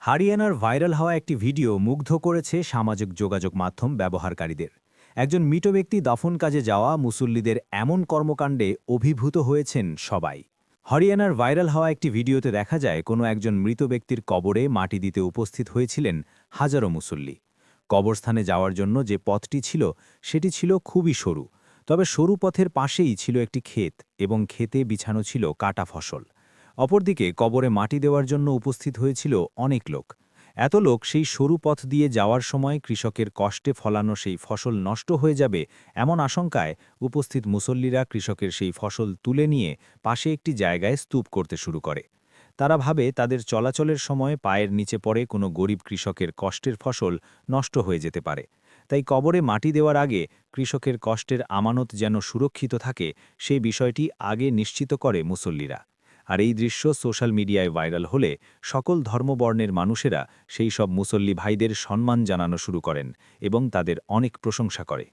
হরিয়ানার ভাইরাল হওয়া একটি ভিডিও মুগ্ধ করেছে সামাজিক যোগাযোগ মাধ্যম ব্যবহারকারীদের। একজন মৃত ব্যক্তি দাফন কাজে যাওয়া মুসল্লিদের এমন কর্মকাণ্ডে অভিভূত হয়েছেন সবাই। হরিয়ানার ভাইরাল হওয়া একটি ভিডিওতে দেখা যায় কোনো একজন মৃত ব্যক্তির কবরে মাটি দিতে উপস্থিত হয়েছিলেন হাজারো মুসল্লি। কবরস্থানে যাওয়ার জন্য যে পথটি ছিল সেটি ছিল খুবই সরু, তবে সরু পথের পাশেই ছিল একটি ক্ষেত এবং ক্ষেতে বিছানো ছিল কাটা ফসল। অপরদিকে কবরে মাটি দেওয়ার জন্য উপস্থিত হয়েছিল অনেক লোক। এত লোক সেই সরু পথ দিয়ে যাওয়ার সময় কৃষকের কষ্টে ফলানো সেই ফসল নষ্ট হয়ে যাবে এমন আশঙ্কায় উপস্থিত মুসল্লিরা কৃষকের সেই ফসল তুলে নিয়ে পাশে একটি জায়গায় স্তূপ করতে শুরু করে। তারা ভাবে তাদের চলাচলের সময় পায়ের নিচে পড়ে কোনো গরিব কৃষকের কষ্টের ফসল নষ্ট হয়ে যেতে পারে। তাই কবরে মাটি দেওয়ার আগে কৃষকের কষ্টের আমানত যেন সুরক্ষিত থাকে সেই বিষয়টি আগে নিশ্চিত করে মুসল্লিরা। আর এই দৃশ্য সোশ্যাল মিডিয়ায় ভাইরাল হলে সকল ধর্মবর্ণের মানুষেরা সেই সব মুসল্লি ভাইদের সম্মান জানানো শুরু করেন এবং তাদের অনেক প্রশংসা করে।